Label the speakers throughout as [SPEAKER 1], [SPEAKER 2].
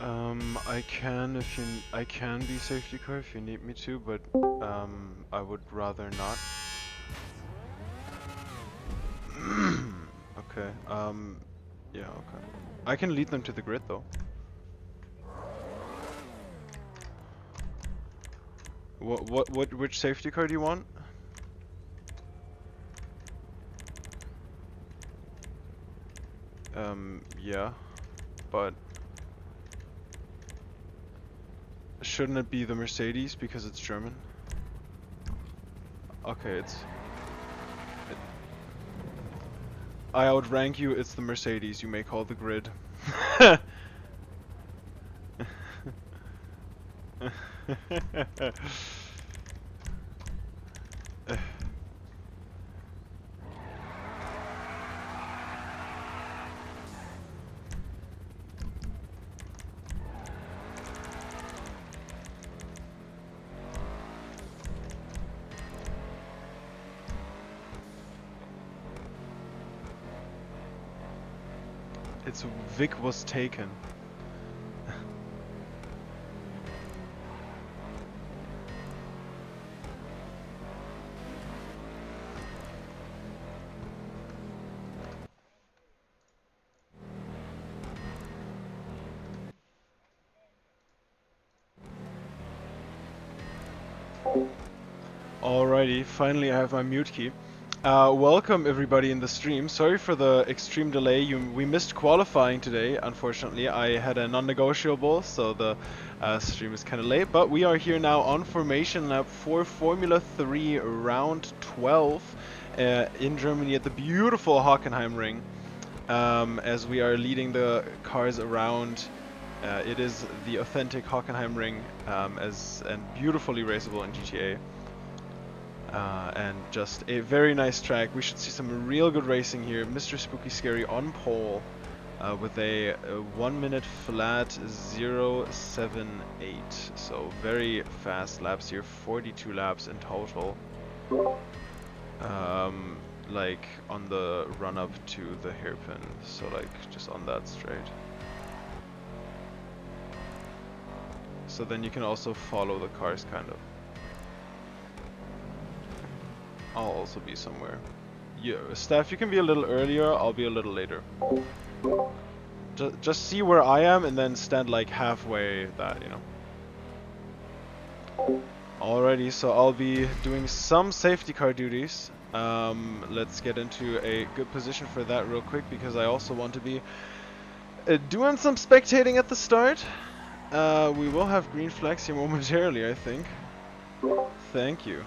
[SPEAKER 1] I can be safety car if you need me to, but I would rather not. Okay. Yeah. Okay. I can lead them to the grid though. Which safety car do you want? Yeah, but shouldn't it be the Mercedes because it's German? Okay, I outrank you, it's the Mercedes, you may call the grid. It's Vic was taken. Alrighty, finally I have my mute key. Welcome everybody in the stream. Sorry for the extreme delay. We missed qualifying today, unfortunately. I had a non-negotiable, so the stream is kind of late. But we are here now on formation lap for Formula 3 round 12 in Germany at the beautiful Hockenheim ring. As we are leading the cars around. It is the authentic Hockenheim ring and beautifully raceable in GTA. And just a very nice track. We should see some real good racing here. Mr. Spooky Scary on pole with a 1 minute flat 0.78. So very fast laps here, 42 laps in total. Like on the run up to the hairpin. So like just on that straight. So then you can also follow the cars kind of. I'll also be somewhere. Yeah, Steph, you can be a little earlier, I'll be a little later. Just see where I am and then stand like halfway that, you know. Alrighty, so I'll be doing some safety car duties. Let's get into a good position for that real quick because I also want to be doing some spectating at the start. We will have green flags here momentarily, I think. Thank you.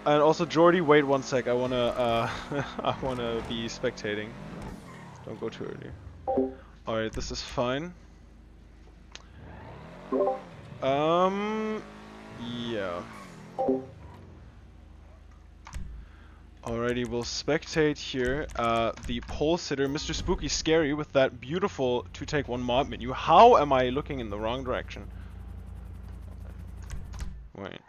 [SPEAKER 1] And also, Jordy, wait 1 sec. I wanna be spectating. Don't go too early. Alright, this is fine. Yeah. Alrighty, we'll spectate here. The pole sitter, Mr. Spooky Scary, with that beautiful 2-take-1 mod menu. How am I looking in the wrong direction? Wait.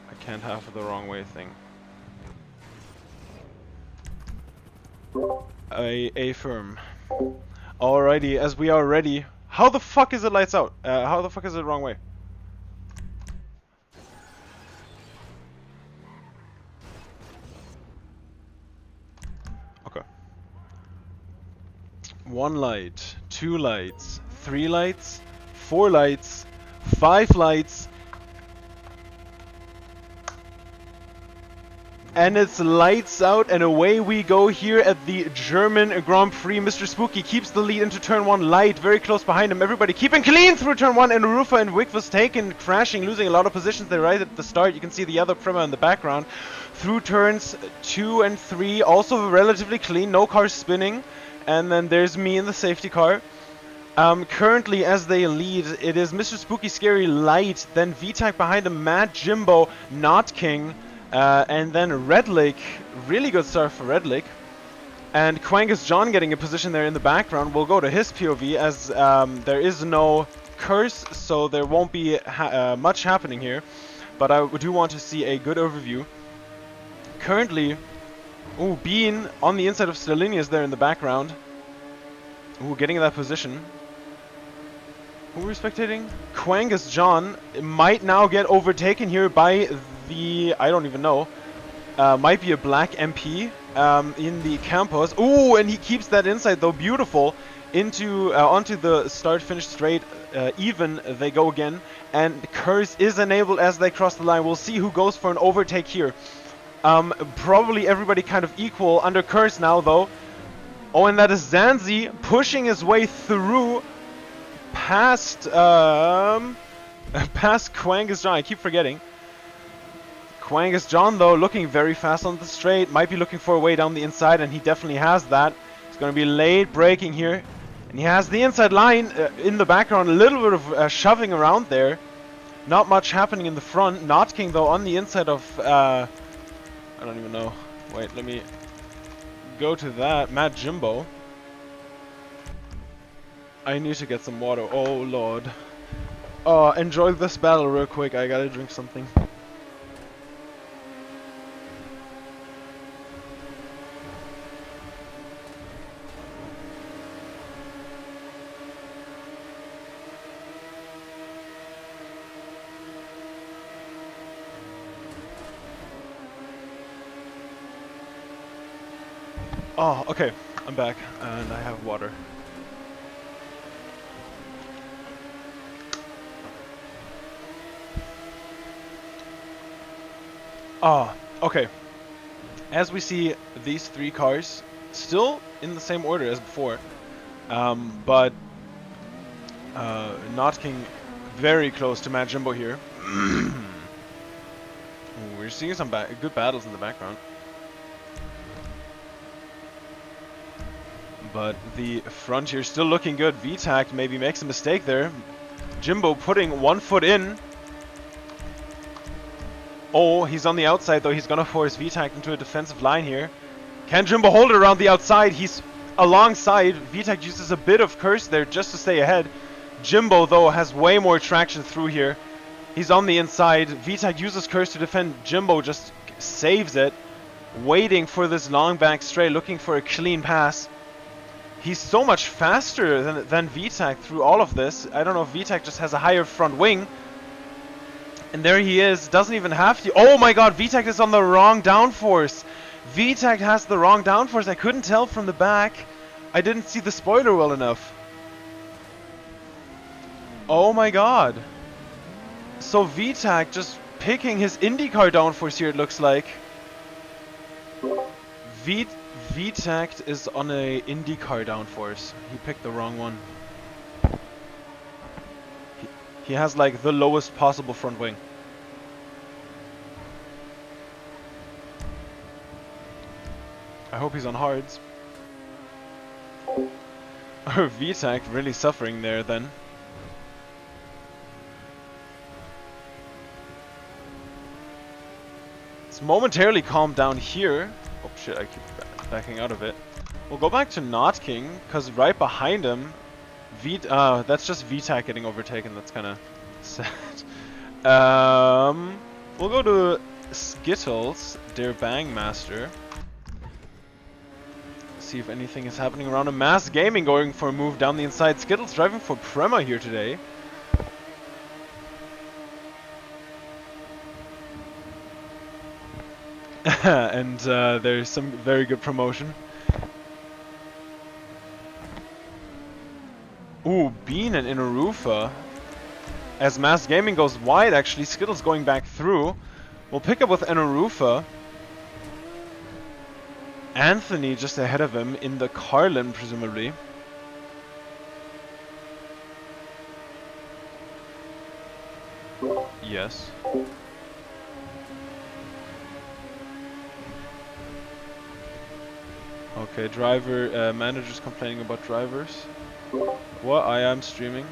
[SPEAKER 1] I can't have the wrong way thing. A firm. Alrighty, as we are ready. How the fuck is it lights out? How the fuck is it the wrong way? Okay. 1 light, 2 lights, 3 lights, 4 lights, 5 lights. And it's lights out and away we go here at the German Grand Prix. Mr. Spooky keeps the lead into turn 1, light very close behind him. Everybody keeping clean through turn 1 and Rufa and Wick was taken, crashing, losing a lot of positions there right at the start. You can see the other Prima in the background. Through turns 2 and 3, also relatively clean, no cars spinning. And then there's me in the safety car. Currently as they lead, it is Mr. Spooky Scary light, then VTAC behind him, Mad Jimbo, Not King. And then Red Lake, really good start for Red Lake. And Quangus John getting a position there in the background. We'll go to his POV as there is no curse, so there won't be much happening here. But I do want to see a good overview. Currently, Bean on the inside of Stellinius there in the background. Ooh, getting in that position. Who are we spectating? Quangus John might now get overtaken here by the... I don't even know. Might be a black MP in the Campos. Ooh, and he keeps that inside though. Beautiful. Onto the start-finish straight. Even they go again. And Curse is enabled as they cross the line. We'll see who goes for an overtake here. Probably everybody kind of equal under Curse now though. Oh, and that is Zanzi pushing his way through past Quangus John. I keep forgetting. Quangus John though looking very fast on the straight, might be looking for a way down the inside, and he definitely has that. He's going to be late braking here, and he has the inside line in the background. A little bit of shoving around there, not much happening in the front. Not King though on the inside of I don't even know. Wait, let me go to that. Matt Jimbo. I need to get some water. Oh lord. Oh, enjoy this battle real quick. I gotta drink something. Oh, okay. I'm back and I have water. Ah, okay. As we see these three cars still in the same order as before, but Not King very close to Mad Jimbo here. Ooh, we're seeing some good battles in the background. But the front here still looking good. VTAC maybe makes a mistake there. Jimbo putting one foot in. Oh, he's on the outside though. He's gonna force VTAC into a defensive line here. Can Jimbo hold it around the outside? He's alongside. VTAC uses a bit of curse there just to stay ahead. Jimbo though has way more traction through here. He's on the inside. VTAC uses curse to defend. Jimbo just saves it. Waiting for this long back straight, looking for a clean pass. He's so much faster than VTAC through all of this. I don't know if VTAC just has a higher front wing. And there he is. Doesn't even have to. Oh my god, VTAC is on the wrong downforce. VTAC has the wrong downforce. I couldn't tell from the back. I didn't see the spoiler well enough. Oh my god. So VTAC just picking his IndyCar downforce here, it looks like. VTAC is on a IndyCar downforce. He picked the wrong one. He has like the lowest possible front wing. I hope he's on hards. Or VTAC really suffering there then. It's momentarily calmed down here. Oh shit, I keep backing out of it. We'll go back to Not King, because right behind him, that's just VTAC getting overtaken. That's kind of sad. We'll go to Skittles, their Bangmaster. See if anything is happening around him. Mass Gaming going for a move down the inside. Skittles driving for Prema here today. And there's some very good promotion. Ooh, Bean and Inarufa. As Mass Gaming goes wide, actually, Skittles going back through. We'll pick up with Inarufa. Anthony just ahead of him in the Carlin, presumably. Yes. Okay, driver, managers complaining about drivers. What? I am streaming.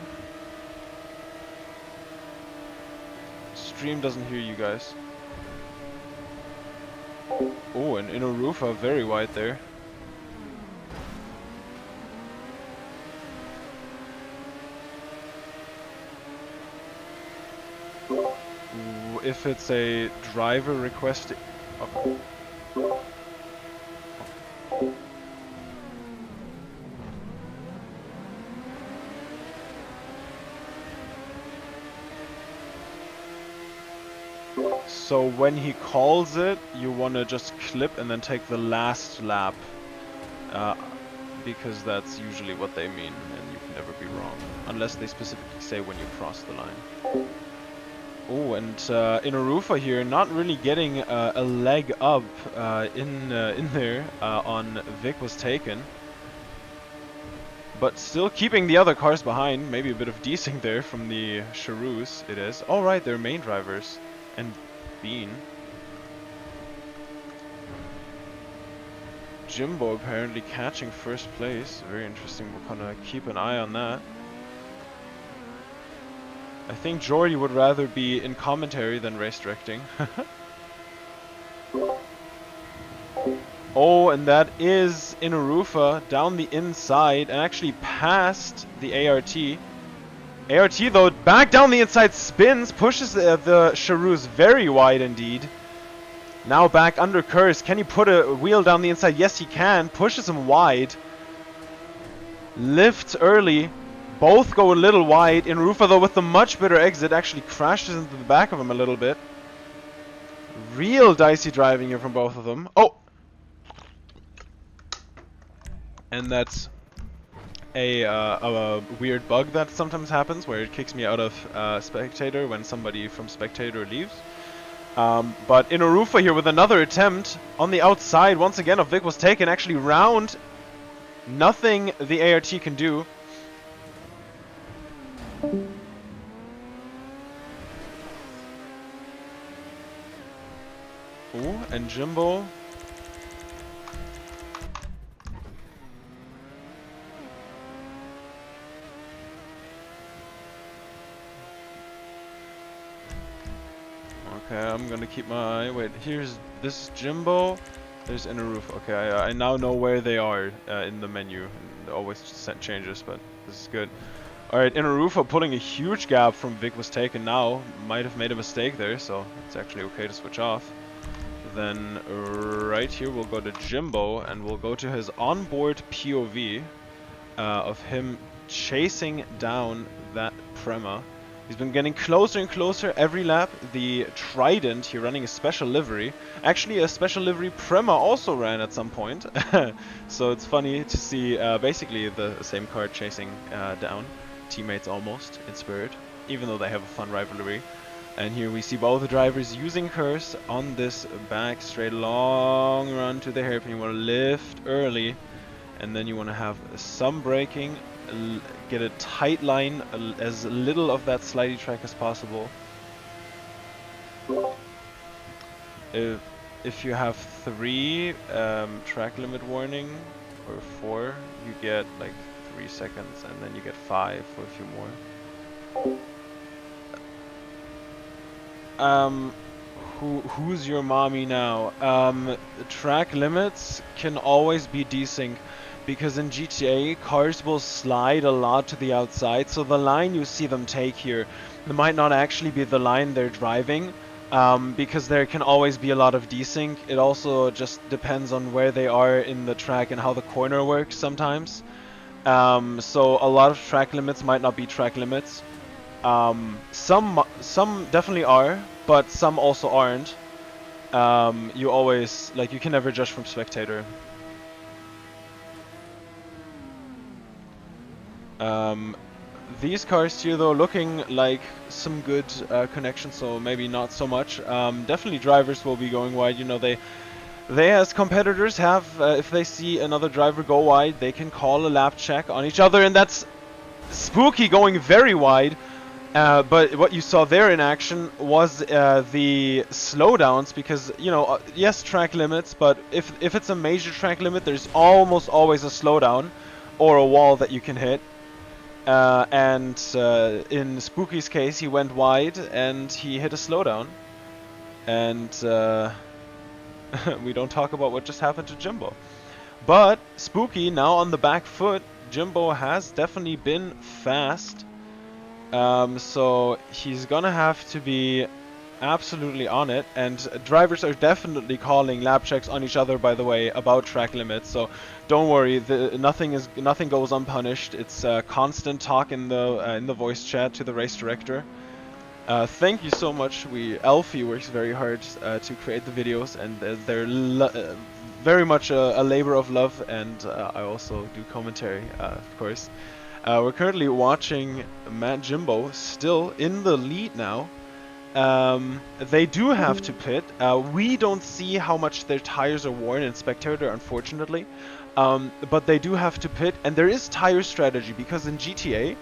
[SPEAKER 1] Stream doesn't hear you guys. Oh, and Inarufa very wide there. Ooh, if it's a driver request. Okay. So when he calls it, you want to just clip and then take the last lap. Because that's usually what they mean, and you can never be wrong. Unless they specifically say when you cross the line. Oh, and Inarufa here not really getting a leg up in there on Vic was taken. But still keeping the other cars behind. Maybe a bit of desync there from the Charoos, it is. Alright, they're main drivers. And Bean. Jimbo apparently catching first place. Very interesting. We'll kind of keep an eye on that. I think Jordy would rather be in commentary than race directing. Oh, and that is Inarufa down the inside and actually past the ART. ART though, back down the inside, spins, pushes the Charoos very wide indeed. Now back under Curse. Can he put a wheel down the inside? Yes, he can. Pushes him wide. Lifts early. Both go a little wide. Inarufa though with the much better exit actually crashes into the back of him a little bit. Real dicey driving here from both of them. Oh! And that's a weird bug that sometimes happens where it kicks me out of Spectator when somebody from Spectator leaves. But Inarufa here with another attempt on the outside once again of Vic was taken, actually round. Nothing the ART can do. Ooh, and Jimbo. Okay, I'm gonna keep my eye. Wait, here's this Jimbo. There's Inarufa. Okay, I now know where they are in the menu. It always changes, but this is good. Alright, Inarufa pulling a huge gap from Vic was taken now. Might have made a mistake there, so it's actually okay to switch off. Then right here we'll go to Jimbo and we'll go to his onboard POV of him chasing down that Prema. He's been getting closer and closer every lap. The Trident here running a special livery. Actually a special livery Prema also ran at some point. So it's funny to see basically the same car chasing down teammates almost in spirit, even though they have a fun rivalry. And here we see both the drivers using Curse on this back straight long run to the hairpin. You want to lift early and then you want to have some braking, get a tight line, as little of that slidey track as possible. If you have 3 track limit warning or 4, you get like 3 seconds and then you get 5 for a few more. Who's your mommy now? Track limits can always be desync because in GTA cars will slide a lot to the outside, so the line you see them take here might not actually be the line they're driving, because there can always be a lot of desync. It also just depends on where they are in the track and how the corner works sometimes. So a lot of track limits might not be track limits. Some definitely are, but some also aren't. You always, like, you can never judge from Spectator. These cars here though looking like some good connection, so maybe not so much. Definitely drivers will be going wide. You know, they as competitors have, if they see another driver go wide, they can call a lap check on each other, and that's Spooky going very wide. But what you saw there in action was the slowdowns, because, you know, yes, track limits, but if it's a major track limit, there's almost always a slowdown or a wall that you can hit. And in Spooky's case, he went wide and he hit a slowdown. And we don't talk about what just happened to Jimbo. But Spooky now on the back foot. Jimbo has definitely been fast. So he's gonna have to be absolutely on it, and drivers are definitely calling lap checks on each other, by the way, about track limits, so don't worry, nothing goes unpunished. It's constant talk in the voice chat to the race director. Thank you so much. Alfie works very hard to create the videos, and they're very much a labor of love. And I also do commentary, of course. We're currently watching Matt Jimbo still in the lead now. They do have to pit. We don't see how much their tires are worn in Spectator, unfortunately. But they do have to pit, and there is tire strategy because in GTA.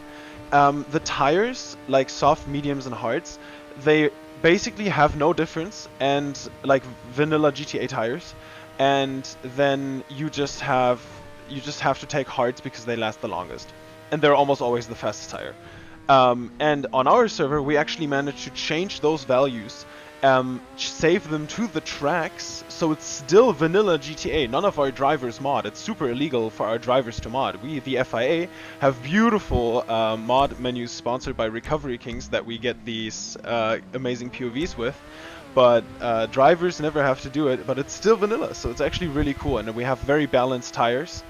[SPEAKER 1] The tires, like soft, mediums, and hards, they basically have no difference, and like vanilla GTA tires, and then you just have to take hards because they last the longest, and they're almost always the fastest tire. And on our server, we actually managed to change those values, save them to the tracks, so it's still vanilla GTA. None of our drivers mod. It's super illegal for our drivers to mod. We, the FIA, have beautiful mod menus sponsored by Recovery Kings that we get these amazing POVs with, but drivers never have to do it, but it's still vanilla, so it's actually really cool, and we have very balanced tires,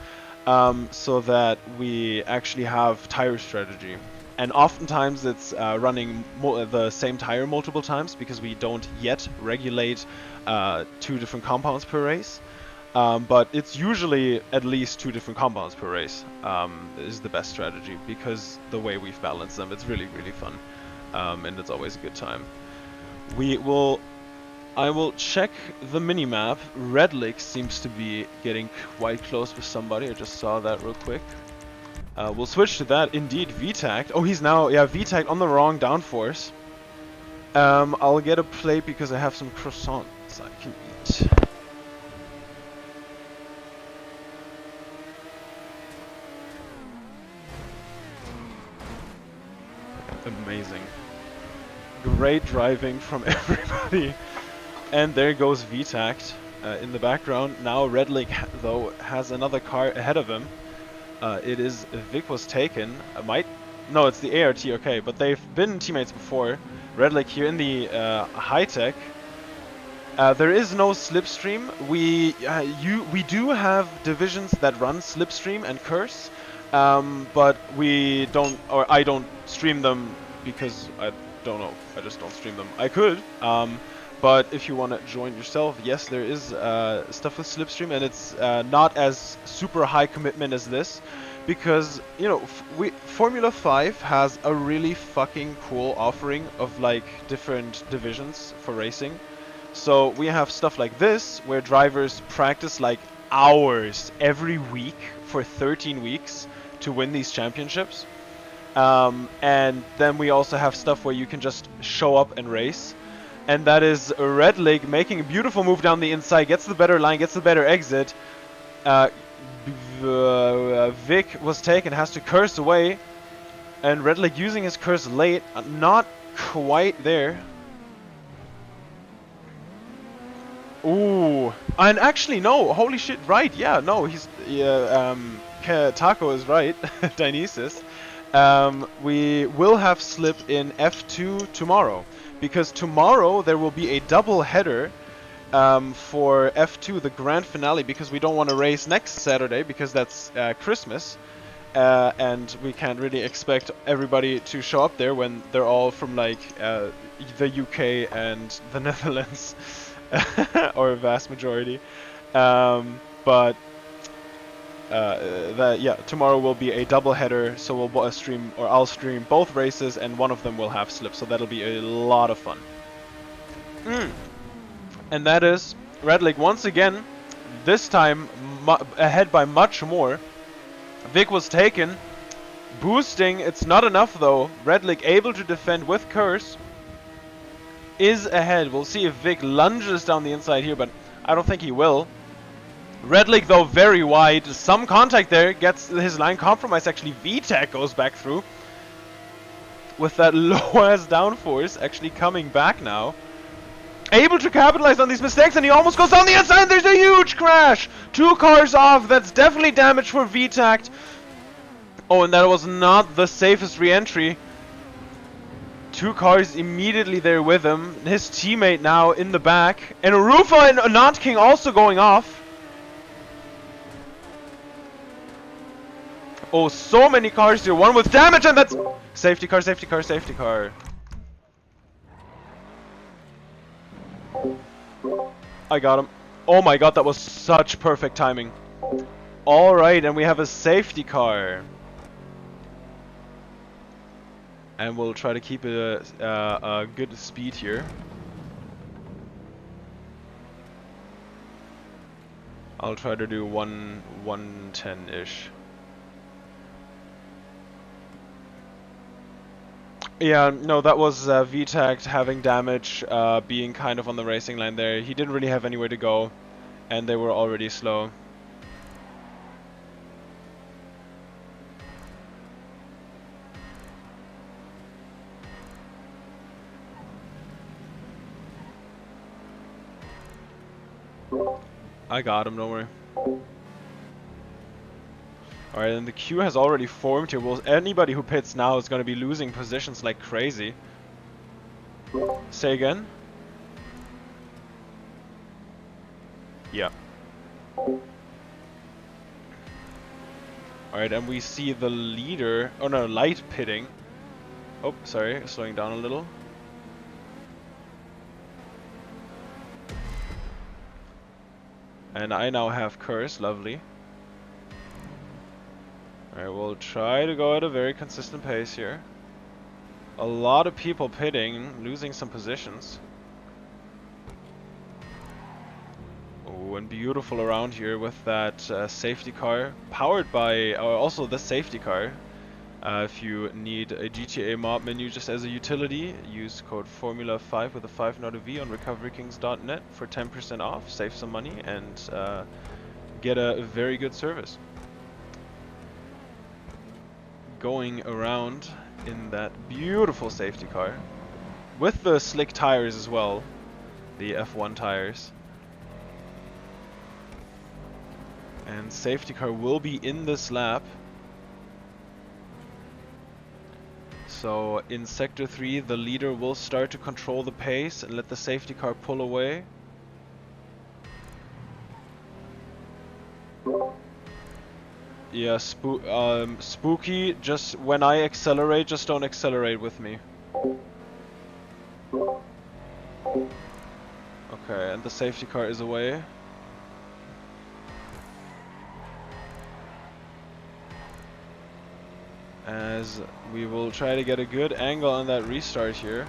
[SPEAKER 1] so that we actually have tire strategy. And oftentimes it's running the same tire multiple times because we don't yet regulate 2 different compounds per race. But it's usually at least 2 different compounds per race is the best strategy because the way we've balanced them, it's really, really fun. And it's always a good time. I will check the minimap. Redlick seems to be getting quite close with somebody. I just saw that real quick. We'll switch to that. Indeed, V-tagged. Oh, he's now, yeah, V-tagged on the wrong downforce. I'll get a plate because I have some croissants I can eat. Amazing. Great driving from everybody. And there goes V-tagged in the background. Now Redlick, though, has another car ahead of him. It is Vic was taken. No, it's the ART. Okay, but they've been teammates before. Redlick here in the high tech. There is no slipstream. We do have divisions that run slipstream and curse, but we don't, or I don't stream them because I don't know. I just don't stream them. I could. But if you want to join yourself, yes, there is stuff with Slipstream, and it's not as super high commitment as this, because, you know, Formula 5 has a really fucking cool offering of, like, different divisions for racing. So we have stuff like this, where drivers practice, like, hours every week for 13 weeks to win these championships. And then we also have stuff where you can just show up and race. And that is Redlick making a beautiful move down the inside, gets the better line, gets the better exit. Vic was taken, has to curse away. And Redlick using his curse late, not quite there. Ooh, and actually no, holy shit, right, yeah, no, he's, Taco is right, Dionysus. We will have slip in F2 tomorrow. Because tomorrow there will be a double header for F2, the grand finale, because we don't want to race next Saturday because that's Christmas, and we can't really expect everybody to show up there when they're all from like the UK and the Netherlands, or a vast majority. But tomorrow will be a double header, so we'll stream, or I'll stream both races, and one of them will have slip, so that'll be a lot of fun. And that is Redlick once again, this time ahead by much more. Vic was taken, boosting, it's not enough though. Redlick able to defend with curse, is ahead. We'll see if Vic lunges down the inside here, but I don't think he will. Redlick, though, very wide. Some contact there. Gets his line compromised. Actually, V-Tech goes back through. With that low-ass downforce actually coming back now. Able to capitalize on these mistakes, and he almost goes down the inside. There's a huge crash. 2 cars off. That's definitely damage for V-Tech. Oh, and that was not the safest re-entry. 2 cars immediately there with him. His teammate now in the back. And Rufa and Not King also going off. Oh, so many cars here. One with damage, and that's... Safety car, safety car, safety car. I got him. Oh my god, that was such perfect timing. Alright, and we have a safety car. And we'll try to keep it a good speed here. I'll try to do 110-ish. Yeah, no, that was Jay-Jak having damage, being kind of on the racing line there. He didn't really have anywhere to go, and they were already slow. I got him, don't worry. Alright, and the queue has already formed here. Well, anybody who pits now is going to be losing positions like crazy. Say again? Yeah. Alright, and we see the leader... Oh no, light pitting. Oh, sorry, slowing down a little. And I now have curse, lovely. Alright, we'll try to go at a very consistent pace here. A lot of people pitting, losing some positions. Oh, and beautiful around here with that safety car. Powered by, also the safety car. If you need a GTA mod menu just as a utility, use code Formula5 with a 5 not a V on recoverykings.net for 10% off, save some money, and get a very good service. Going around in that beautiful safety car with the slick tires as well, the F1 tires. And safety car will be in this lap. So in Sector 3 the leader will start to control the pace and let the safety car pull away. Yeah, Spooky, just when I accelerate, just don't accelerate with me. Okay, and the safety car is away. As we will try to get a good angle on that restart here.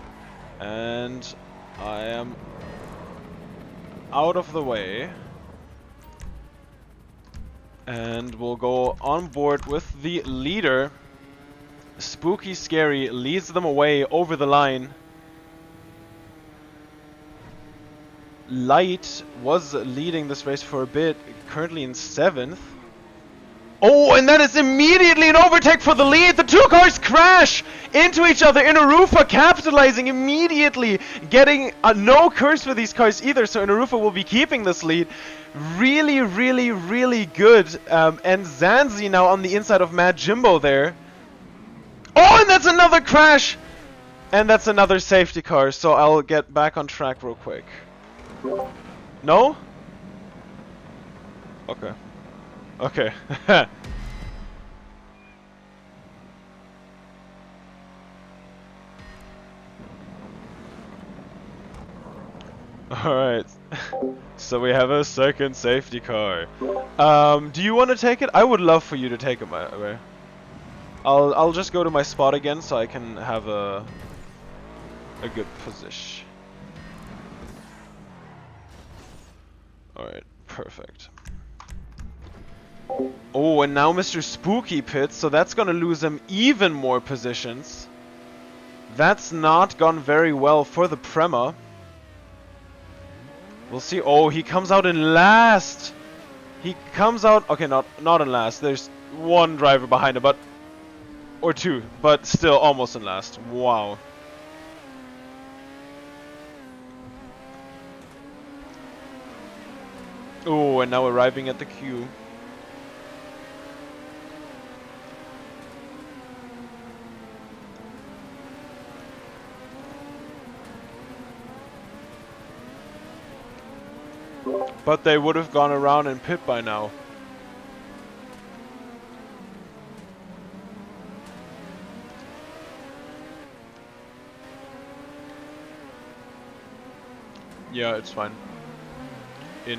[SPEAKER 1] And I am out of the way. And we'll go on board with the leader. Spooky Scary leads them away over the line. Light was leading this race for a bit, currently in 7th. Oh, and that is immediately an overtake for the lead. The two cars crash into each other. Inarufa capitalizing immediately, getting no curse for these cars either. So Inarufa will be keeping this lead. Really, really, really good. And Zanzi now on the inside of Mad Jimbo there. Oh, and that's another crash. And that's another safety car. So I'll get back on track real quick. No? Okay. Okay. Alright. So we have a second safety car. Do you want to take it? I would love for you to take it, my way. I'll just go to my spot again so I can have a good position. Alright, perfect. Oh, and now Mr. Spooky pits, so that's gonna lose him even more positions. That's not gone very well for the Prema. We'll see. Oh, he comes out in last. He comes out. Okay, not in last. There's one driver behind him, but or two, but still almost in last. Wow. Oh, and now arriving at the queue. But they would have gone around and pit by now. Yeah, it's fine. in.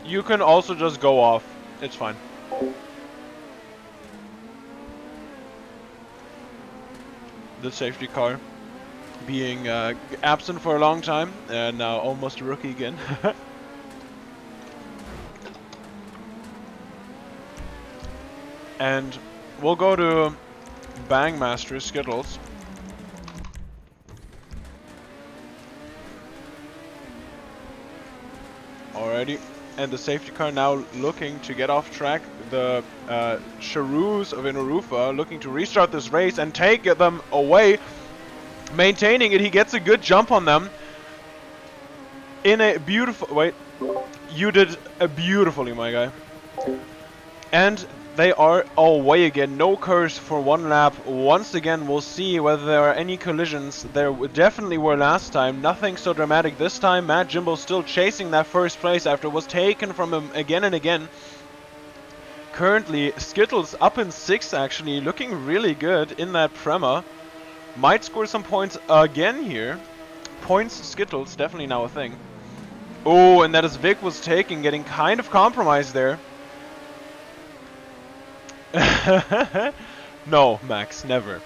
[SPEAKER 1] You can also just go off. It's fine. The safety car being absent for a long time and now almost a rookie again. And we'll go to Bangmaster Skittles. Alrighty. And the safety car now looking to get off track. The Sharoos of Inarufa looking to restart this race and take them away. Maintaining it, he gets a good jump on them. In a beautiful... Wait. You did beautifully, my guy. And they are away again. No curse for one lap. Once again, we'll see whether there are any collisions. There definitely were last time. Nothing so dramatic this time. Matt Jimbo still chasing that first place after it was taken from him again and again. Currently, Skittles up in 6th actually. Looking really good in that Prema. Might score some points again here. Points Skittles, definitely now a thing. Oh, and that is Vic was taking, getting kind of compromised there. No, Max, never.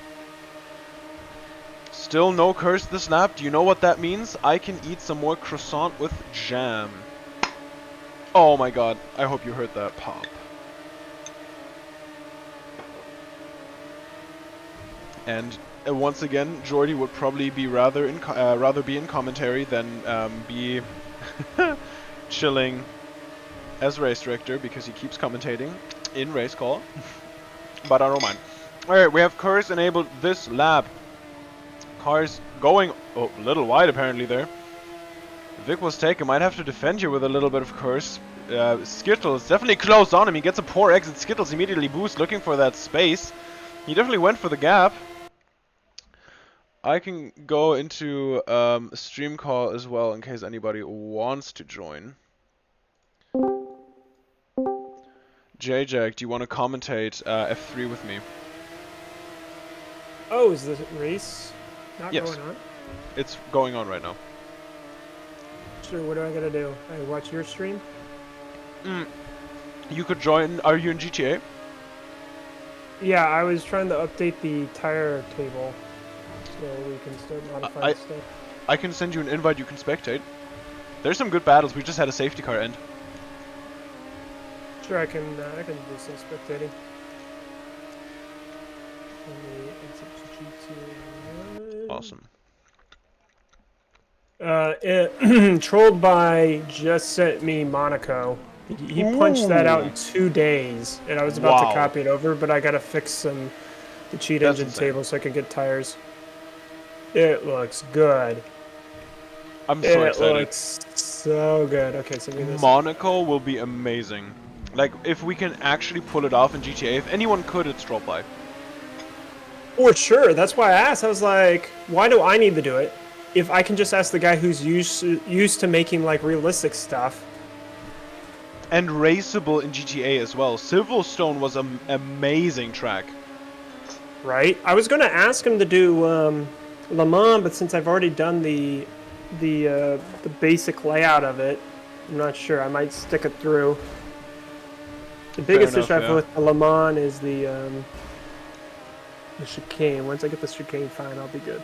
[SPEAKER 1] Still no curse this lap. Do you know what that means? I can eat some more croissant with jam. Oh my god, I hope you heard that pop. And once again, Jordy would probably be rather be in commentary than be chilling as race director because he keeps commentating in race call. But I don't mind. Alright, we have curse enabled this lap. Cars going a little wide apparently there. Vic was taken. Might have to defend here with a little bit of curse. Skittles definitely close on him. He gets a poor exit. Skittles immediately boosts looking for that space. He definitely went for the gap. I can go into a stream call as well in case anybody wants to join. Jay-Jak, do you want to commentate F3 with me?
[SPEAKER 2] Oh, is the race not
[SPEAKER 1] Yes.
[SPEAKER 2] going on?
[SPEAKER 1] It's going on right now.
[SPEAKER 2] Sure, what do I gotta do? I watch your stream?
[SPEAKER 1] You could join. Are you in GTA?
[SPEAKER 2] Yeah, I was trying to update the tire table so we can start modifying stuff.
[SPEAKER 1] I can send you an invite, you can spectate. There's some good battles, we just had a safety car end.
[SPEAKER 2] Sure, I can do some spectating.
[SPEAKER 1] Awesome.
[SPEAKER 2] Trolled by just sent me Monaco. He punched that out in 2 days, and I was about to copy it over, but I gotta fix the cheat engine table so I can get tires. It looks good.
[SPEAKER 1] I'm so excited.
[SPEAKER 2] It looks so good. Okay, send me this.
[SPEAKER 1] Monaco will be amazing. Like, if we can actually pull it off in GTA, if anyone could, it's Trolled by.
[SPEAKER 2] For sure. That's why I asked. I was like, why do I need to do it if I can just ask the guy who's used to making like realistic stuff?
[SPEAKER 1] And raceable in GTA as well. Silverstone was an amazing track.
[SPEAKER 2] Right. I was gonna ask him to do Le Mans, but since I've already done the basic layout of it, I'm not sure. I might stick it through. The biggest issue I have with the Le Mans is the chicane. Once I get the chicane fine, I'll be good.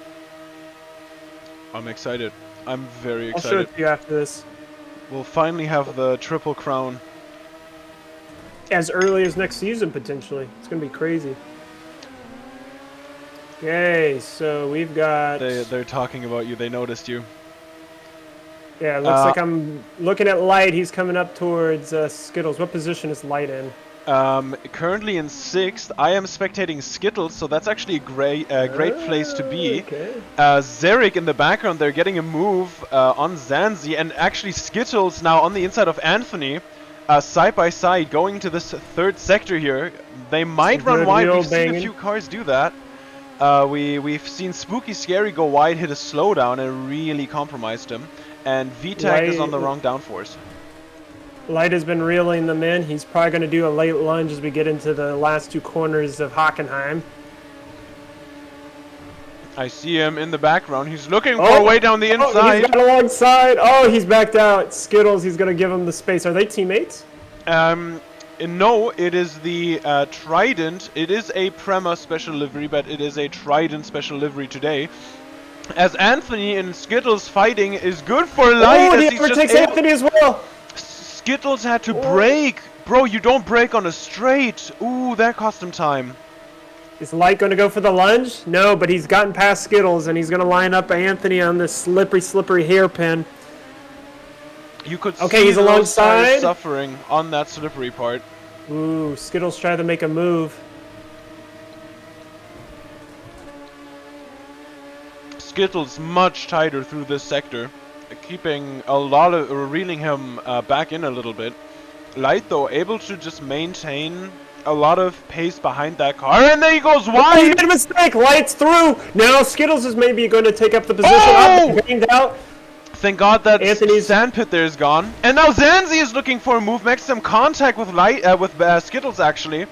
[SPEAKER 1] I'm excited. I'm very excited.
[SPEAKER 2] I'll show it to you after this.
[SPEAKER 1] We'll finally have the Triple Crown.
[SPEAKER 2] As early as next season, potentially. It's going to be crazy. Okay, so we've got...
[SPEAKER 1] They're talking about you. They noticed you.
[SPEAKER 2] Yeah, it looks like I'm looking at Light. He's coming up towards Skittles. What position is Light in?
[SPEAKER 1] Currently in 6th. I am spectating Skittles, so that's actually a great place to be.
[SPEAKER 2] Okay.
[SPEAKER 1] Zarek in the background, they're getting a move on Zanzi, and actually Skittles now on the inside of Anthony, side by side, going to this 3rd sector here. They might run wide. We've seen a few cars do that. We've seen Spooky Scary go wide, hit a slowdown, and really compromised him. And VTech is on the wrong downforce.
[SPEAKER 2] Light has been reeling them in. He's probably going to do a late lunge as we get into the last 2 corners of Hockenheim.
[SPEAKER 1] I see him in the background. He's looking for a way down the inside.
[SPEAKER 2] He's got alongside. Oh, he's backed out. Skittles, he's going to give him the space. Are they teammates?
[SPEAKER 1] No, it is the Trident. It is a Prema special livery, but it is a Trident special livery today. As Anthony and Skittles fighting is good for Light.
[SPEAKER 2] Oh, he overtakes Anthony as well.
[SPEAKER 1] Skittles had to brake. Bro, you don't brake on a straight. Ooh, that cost him time.
[SPEAKER 2] Is Light going to go for the lunge? No, but he's gotten past Skittles, and he's going to line up Anthony on this slippery hairpin.
[SPEAKER 1] You could
[SPEAKER 2] see
[SPEAKER 1] he's
[SPEAKER 2] alongside.
[SPEAKER 1] Suffering on that slippery part.
[SPEAKER 2] Ooh, Skittles tried to make a move.
[SPEAKER 1] Skittles much tighter through this sector, keeping a lot of reeling him back in a little bit. Light though able to just maintain a lot of pace behind that car, and there he goes wide.
[SPEAKER 2] He made a mistake. Light's through. Now Skittles is maybe going to take up the position. Up, out.
[SPEAKER 1] Thank God that
[SPEAKER 2] Anthony's
[SPEAKER 1] sandpit there is gone. And now Zanzi is looking for a move, makes some contact with Skittles actually.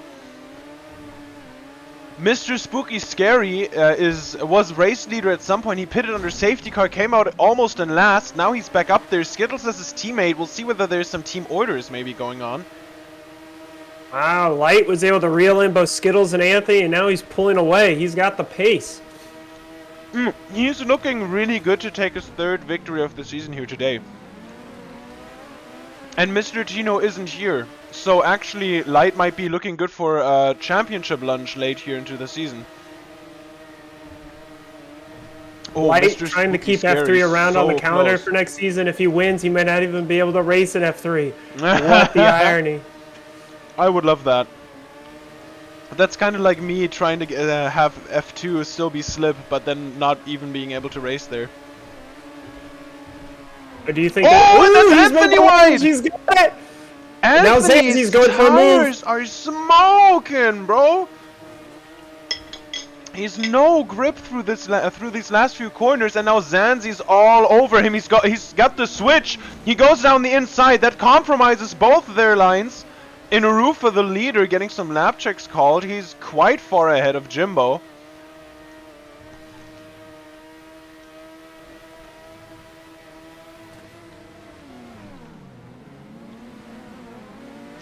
[SPEAKER 1] Mr. Spooky Scary was race leader at some point. He pitted under safety car, came out almost in last. Now he's back up there. Skittles is his teammate. We'll see whether there's some team orders maybe going on.
[SPEAKER 2] Wow, Light was able to reel in both Skittles and Anthony, and now he's pulling away. He's got the pace.
[SPEAKER 1] He's looking really good to take his 3rd victory of the season here today. And Mr. Tino isn't here. So actually, Light might be looking good for a championship lunch late here into the season.
[SPEAKER 2] Oh, Light Mr. trying to keep F3 around on the calendar for next season. If he wins, he might not even be able to race at F3. What the irony.
[SPEAKER 1] I would love that. That's kind of like me trying to have F2 still be slip, but then not even being able to race there.
[SPEAKER 2] Or do you think
[SPEAKER 1] that's Anthony wide!
[SPEAKER 2] He's got it!
[SPEAKER 1] Now
[SPEAKER 2] Zanzi's going for a move.
[SPEAKER 1] Are smoking, bro. He's no grip through these last few corners, and now Zanzi's all over him. He's got the switch. He goes down the inside. That compromises both of their lines. Inarufa, the leader, getting some lap checks called. He's quite far ahead of Jimbo.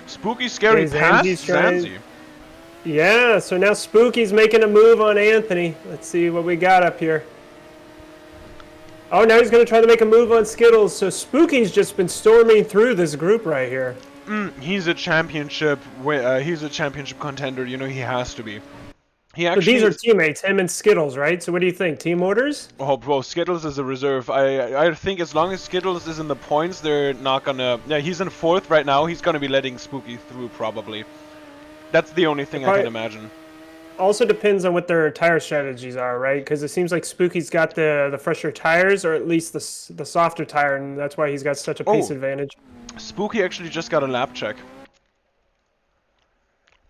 [SPEAKER 1] Spooky Scary past Zanzi.
[SPEAKER 2] Yeah, so now Spooky's making a move on Anthony. Let's see what we got up here. Oh, now he's going to try to make a move on Skittles. So Spooky's just been storming through this group right here.
[SPEAKER 1] He's a championship. He's a championship contender. You know he has to be.
[SPEAKER 2] So these are teammates, him and Skittles, right? So what do you think? Team orders?
[SPEAKER 1] Oh, bro, Skittles is a reserve. I think as long as Skittles is in the points, they're not gonna. Yeah, he's in 4th right now. He's gonna be letting Spooky through probably. That's the only thing I can imagine.
[SPEAKER 2] Also depends on what their tire strategies are, right? Because it seems like Spooky's got the fresher tires, or at least the softer tire, and that's why he's got such a pace advantage.
[SPEAKER 1] Spooky actually just got a lap check.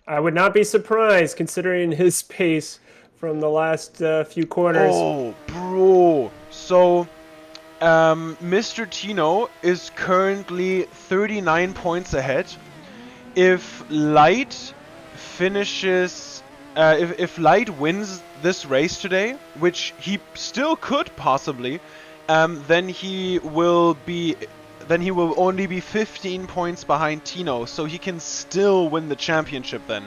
[SPEAKER 2] I would not be surprised considering his pace from the last few corners.
[SPEAKER 1] Oh, bro. So, Mr. Tino is currently 39 points ahead. If Light finishes... if Light wins this race today, which he still could possibly, then he will only be 15 points behind Tino, so he can still win the championship then.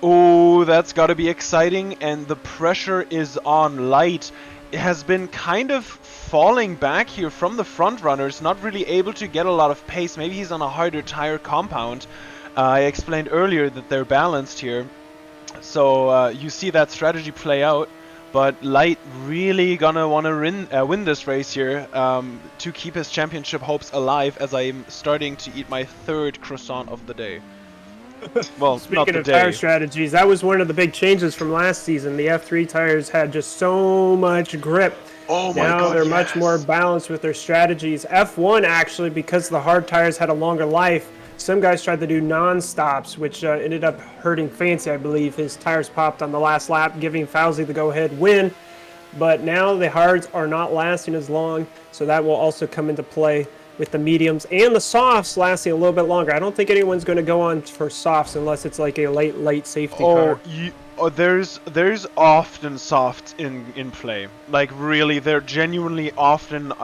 [SPEAKER 1] Oh, that's gotta be exciting, and the pressure is on Light. It has been kind of falling back here from the front runners, not really able to get a lot of pace. Maybe he's on a harder tire compound. I explained earlier that they're balanced here, so you see that strategy play out. But Light really gonna want to win this race here to keep his championship hopes alive, as I'm starting to eat my 3rd croissant of the day. Well,
[SPEAKER 2] speaking of tire strategies, that was one of the big changes from last season. The F3 tires had just so much grip.
[SPEAKER 1] Oh my God,
[SPEAKER 2] now they're much more balanced with their strategies. F1 actually, because the hard tires had a longer life, some guys tried to do non-stops, which ended up hurting Fancy, I believe. His tires popped on the last lap, giving Fowzey the go-ahead win. But now the hards are not lasting as long, so that will also come into play with the mediums and the softs lasting a little bit longer. I don't think anyone's going to go on for softs unless it's like a late safety car.
[SPEAKER 1] There's often softs in play. Like really, they're genuinely often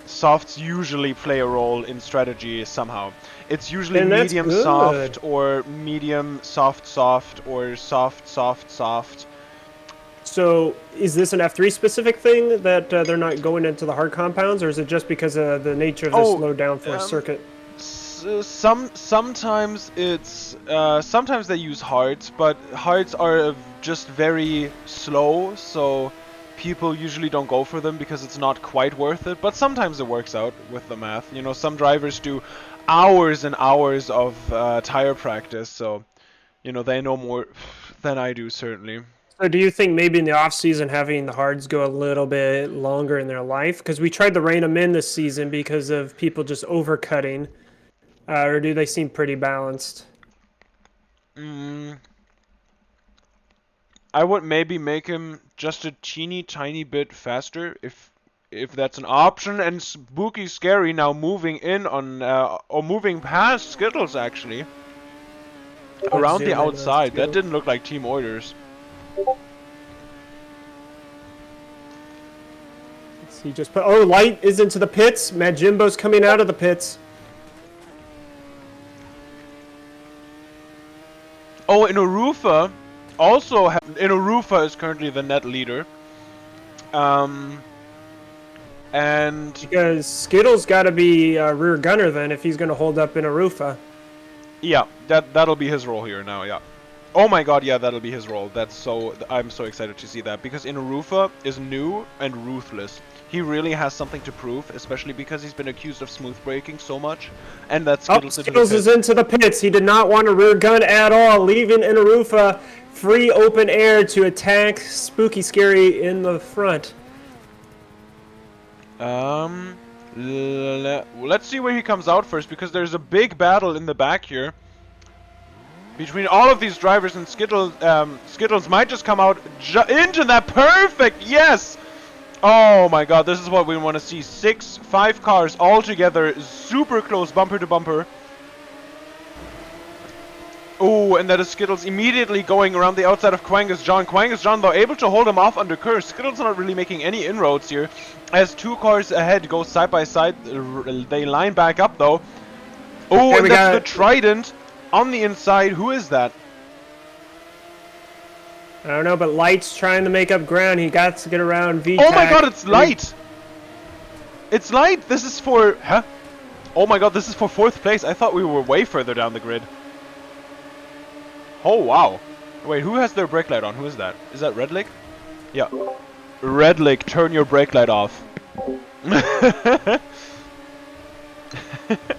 [SPEAKER 1] softs usually play a role in strategy somehow. It's usually medium soft or medium soft or soft.
[SPEAKER 2] So is this an F3 specific thing that they're not going into the hard compounds, or is it just because of the nature of this low downforce circuit?
[SPEAKER 1] Sometimes it's sometimes they use hards, but hards are just very slow, so people usually don't go for them because it's not quite worth it. But sometimes it works out with the math. You know, some drivers do hours and hours of tire practice, so you know they know more than I do certainly.
[SPEAKER 2] So do you think maybe in the off season having the hards go a little bit longer in their life? Because we tried to rein them in this season because of people just overcutting. Or do they seem pretty balanced?
[SPEAKER 1] I would maybe make him just a teeny tiny bit faster if that's an option. And Spooky Scary now moving in on or moving past Skittles actually around the outside. That didn't look like team orders.
[SPEAKER 2] He just put. Oh, Light is into the pits. Mad Jimbo's coming out of the pits.
[SPEAKER 1] Oh, Inarufa also. Inarufa is currently the net leader. And
[SPEAKER 2] because Skittles got to be a rear gunner then if he's going to hold up Inarufa.
[SPEAKER 1] Yeah, that'll be his role here now. Yeah. Oh my god, yeah, that'll be his role. I'm so excited to see that because Inarufa is new and ruthless. He really has something to prove, especially because he's been accused of smooth braking so much. And that Skittles
[SPEAKER 2] is into the pits. He did not want a rear gun at all, leaving Inarufa free open air to attack Spooky Scary in the front.
[SPEAKER 1] Let's see where he comes out first, because there's a big battle in the back here between all of these drivers, and Skittles. Skittles might just come out into that. Perfect, yes. Oh my god, this is what we want to see. 5 cars all together, super close, bumper to bumper. Oh, and that is Skittles immediately going around the outside of Quangus John. Quangus John, though, able to hold him off under curve. Skittles not really making any inroads here, as 2 cars ahead go side by side. They line back up, though. Oh, and that's the Trident on the inside. Who is that?
[SPEAKER 2] I don't know, but Light's trying to make up ground. He got to get around VTAC.
[SPEAKER 1] Oh my god, it's Light! It's Light! This is for... Huh? Oh my god, this is for 4th place. I thought we were way further down the grid. Oh, wow. Wait, who has their brake light on? Who is that? Is that Redlick? Yeah. Redlick, turn your brake light off.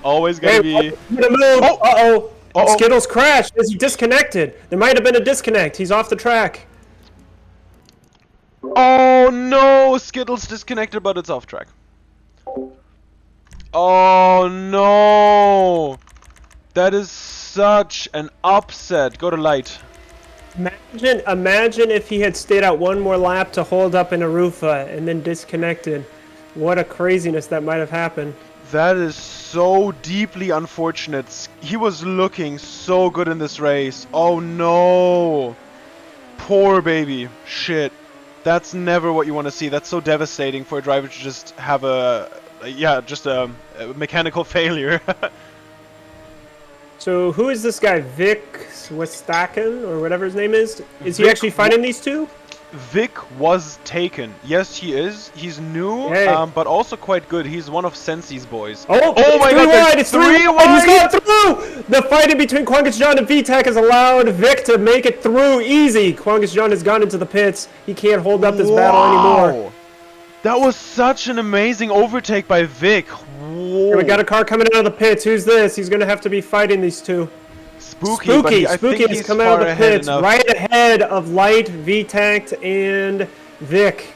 [SPEAKER 1] Always gotta be...
[SPEAKER 2] Oh! Uh-oh! Skittles crashed as he disconnected. There might have been a disconnect. He's off the track.
[SPEAKER 1] Oh no! Skittles disconnected, but it's off track. Oh no! That is such an upset. Go to Light.
[SPEAKER 2] Imagine if he had stayed out one more lap to hold up in Arufa and then disconnected. What a craziness that might have happened.
[SPEAKER 1] That is so deeply unfortunate. He was looking so good in this race. Oh no. Poor baby. Shit. That's never what you want to see. That's so devastating for a driver to just have a mechanical failure.
[SPEAKER 2] So who is this guy? Vic Westaken or whatever his name is? Is he actually fighting these two?
[SPEAKER 1] Vic was taken. Yes, he is. He's new, but also quite good. He's one of Sensei's boys.
[SPEAKER 2] Oh my god, it's 3 wide! He's got through! The fighting between Quangus John and VTAC has allowed Vic to make it through easy. Quangus John has gone into the pits. He can't hold up this battle anymore.
[SPEAKER 1] That was such an amazing overtake by Vic. Whoa.
[SPEAKER 2] We got a car coming out of the pits. Who's this? He's going to have to be fighting these two.
[SPEAKER 1] Spooky
[SPEAKER 2] has come out of the pits, right ahead of Light, VTAC, and Vic.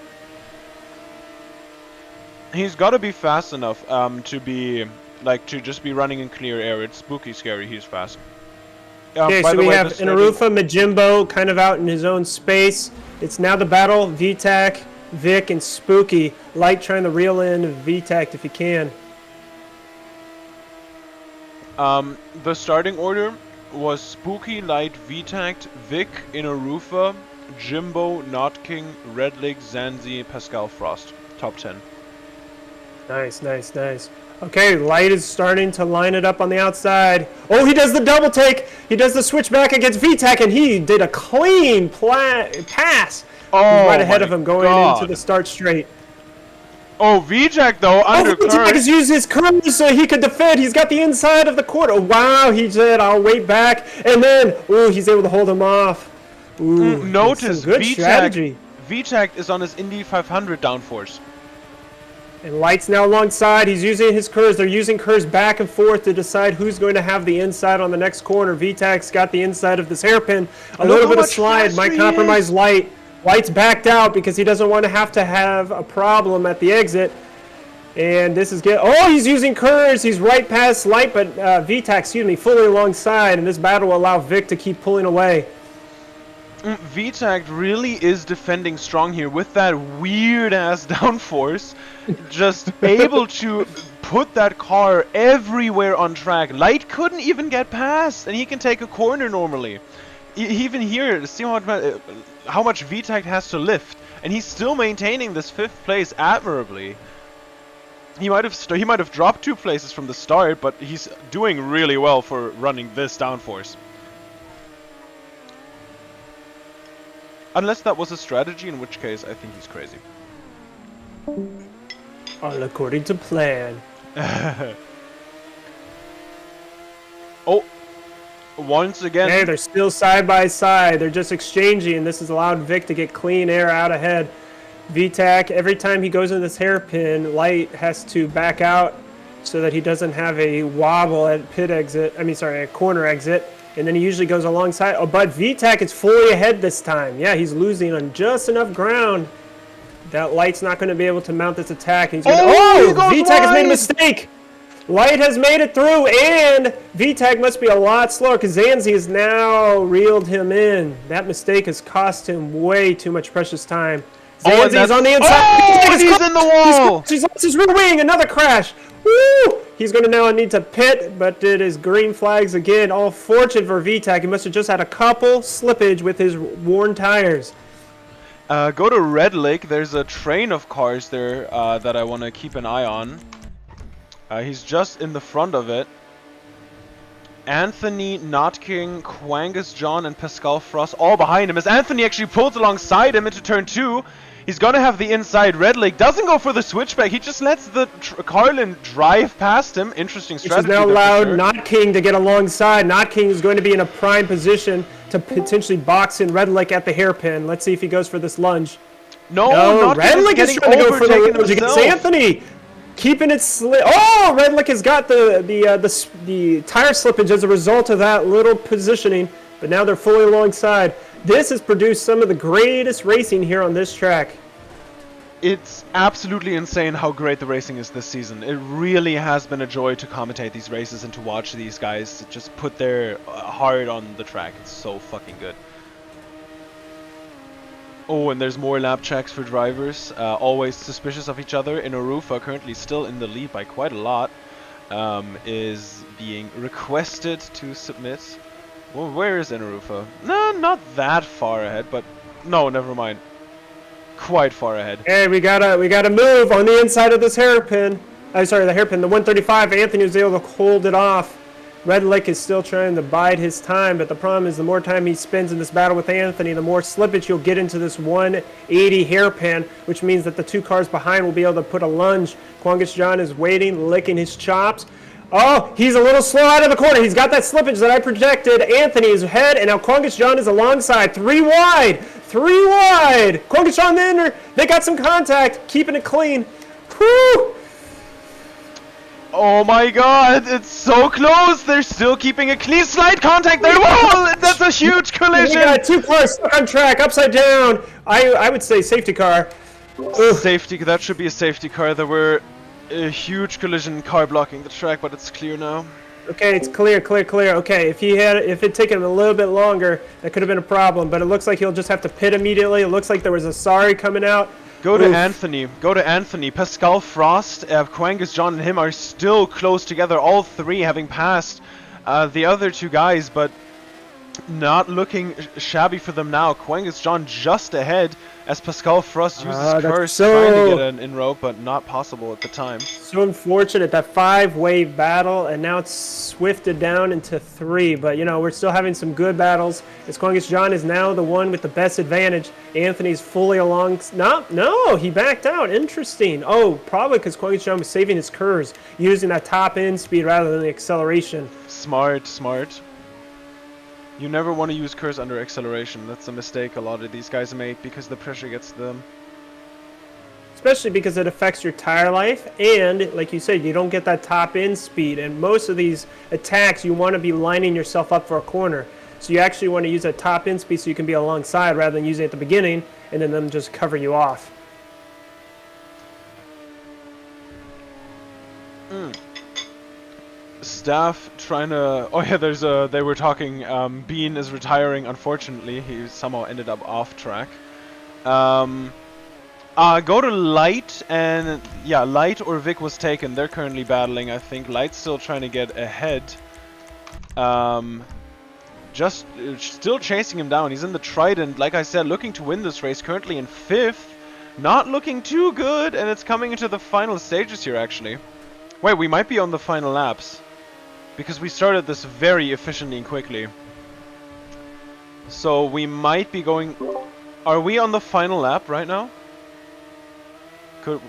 [SPEAKER 1] He's got to be fast enough to just be running in clear air. It's Spooky Scary. He's fast.
[SPEAKER 2] Okay, so we have Inarufa, Majimbo kind of out in his own space. It's now the battle, VTAC, Vic, and Spooky. Light trying to reel in VTAC if he can.
[SPEAKER 1] The starting order was Spooky, Light, VTact, Vic, Inarufa, Jimbo, Notking, Redleg, Zanzi, Pascal Frost. Top 10.
[SPEAKER 2] Nice, nice, nice. Okay, Light is starting to line it up on the outside. Oh, he does the double take. He does the switch back against VTac, and he did a clean pass.
[SPEAKER 1] Oh,
[SPEAKER 2] he's right ahead of him going into the start straight.
[SPEAKER 1] Oh, Jay-Jak though, under
[SPEAKER 2] VTac
[SPEAKER 1] curve.
[SPEAKER 2] has used his curve so he could defend. He's got the inside of the court. Oh, wow, he said, I'll wait back. And then, ooh, he's able to hold him off. Ooh,
[SPEAKER 1] notice,
[SPEAKER 2] good strategy.
[SPEAKER 1] VTac is on his Indy 500 downforce.
[SPEAKER 2] And Light's now alongside. He's using his curves. They're using curves back and forth to decide who's going to have the inside on the next corner. VTac's got the inside of this hairpin. A little bit of slide might compromise Light. Light's backed out because he doesn't want to have a problem at the exit. And this is good. Oh, he's using curves. He's right past Light, but VTac, fully alongside. And this battle will allow Vic to keep pulling away.
[SPEAKER 1] VTac really is defending strong here with that weird-ass downforce. Just able to put that car everywhere on track. Light couldn't even get past, and he can take a corner normally. Even here, see how much VTac has to lift, and he's still maintaining this 5th place admirably. He might have dropped 2 places from the start, but he's doing really well for running this downforce. Unless that was a strategy, in which case I think he's crazy.
[SPEAKER 2] All according to plan.
[SPEAKER 1] Oh, once again.
[SPEAKER 2] Hey, they're still side by side. They're just exchanging, and this has allowed Vic to get clean air out ahead. VTac, every time he goes in this hairpin, Light has to back out so that he doesn't have a wobble at a corner exit. And then he usually goes alongside. Oh, but VTac is fully ahead this time. Yeah, he's losing on just enough ground that Light's not going to be able to mount this attack. He's gonna, VTac has made a mistake. Light has made it through, and VTac must be a lot slower because Zanzi has now reeled him in. That mistake has cost him way too much precious time. Zanzi's on the inside.
[SPEAKER 1] Oh, he's in the wall.
[SPEAKER 2] He's lost his rear wing. Another crash. Woo! He's going to now need to pit, but it is green flags again. All fortune for VTac. He must have just had a couple slippage with his worn tires.
[SPEAKER 1] Go to Red Lake. There's a train of cars there that I want to keep an eye on. He's just in the front of it. Anthony, Notking, Quangus John, and Pascal Frost all behind him. As Anthony actually pulls alongside him into turn 2. He's gonna have the inside. Red Lake doesn't go for the switchback. He just lets the Carlin drive past him. Interesting strategy.
[SPEAKER 2] This has now allowed Notking to get alongside. Notking is going to be in a prime position to potentially box in Red Lake at the hairpin. Let's see if he goes for this lunge.
[SPEAKER 1] No,
[SPEAKER 2] Red Lake is trying to go for the lunge against Anthony. Keeping it slick. Oh, Red Lake has got the tire slippage as a result of that little positioning, but now they're fully alongside. This has produced some of the greatest racing here on this track.
[SPEAKER 1] It's absolutely insane how great the racing is this season. It really has been a joy to commentate these races and to watch these guys just put their heart on the track. It's so fucking good. Oh, and there's more lap checks for drivers. Always suspicious of each other. Inarufa, currently still in the lead by quite a lot, is being requested to submit. Well, where is Inarufa? No, not that far ahead, but no, never mind. Quite far ahead.
[SPEAKER 2] Hey, we gotta move on the inside of this hairpin. The hairpin, the 135. Anthony was able to hold it off. Red Lake is still trying to bide his time, but the problem is the more time he spends in this battle with Anthony, the more slippage you'll get into this 180 hairpin, which means that the 2 cars behind will be able to put a lunge. Quangus John is waiting, licking his chops. Oh, he's a little slow out of the corner. He's got that slippage that I projected. Anthony is ahead, and now Quangus John is alongside. 3 wide. 3 wide. Quangus John there. They got some contact, keeping it clean. Whew.
[SPEAKER 1] Oh my god, it's so close. They're still keeping a clean slide contact there. Whoa, that's a huge collision.
[SPEAKER 2] We got 2 cars stuck on track, upside down. I would say safety car.
[SPEAKER 1] Safety, that should be a safety car. There were a huge collision, car blocking the track, but it's clear now.
[SPEAKER 2] Okay, it's clear. Okay, if it taken him a little bit longer, that could have been a problem, but it looks like he'll just have to pit immediately. It looks like there was a sorry coming out.
[SPEAKER 1] Go to
[SPEAKER 2] Oof.
[SPEAKER 1] Anthony. Go to Anthony. Pascal Frost, Quangus John, and him are still close together. All three having passed the other two guys, but not looking shabby for them now. Quangus John just ahead as Pascal Frost uses Curse, trying to get an in-rope, but not possible at the time.
[SPEAKER 2] So unfortunate, that 5-wave battle, and now it's swifted down into 3. But, you know, we're still having some good battles. As Quangus John is now the one with the best advantage. Anthony's fully along. No, he backed out. Interesting. Oh, probably because Quangus John was saving his curves, using that top end speed rather than the acceleration.
[SPEAKER 1] Smart, smart. You never want to use curse under acceleration. That's a mistake a lot of these guys make because the pressure gets to them.
[SPEAKER 2] Especially because it affects your tire life, and like you said, you don't get that top end speed. And most of these attacks, you want to be lining yourself up for a corner. So you actually want to use that top end speed so you can be alongside rather than using it at the beginning and then them just cover you off.
[SPEAKER 1] Staff trying to... Oh yeah, there's a... They were talking, Bean is retiring, unfortunately. He somehow ended up off track. Go to Light, and... Yeah, Light or Vic was taken. They're currently battling, I think. Light's still trying to get ahead. Just still chasing him down. He's in the Trident, like I said, looking to win this race. Currently in 5th. Not looking too good, and it's coming into the final stages here, actually. Wait, we might be on the final laps. Because we started this very efficiently and quickly. So we might be going... Are we on the final lap right now? Could...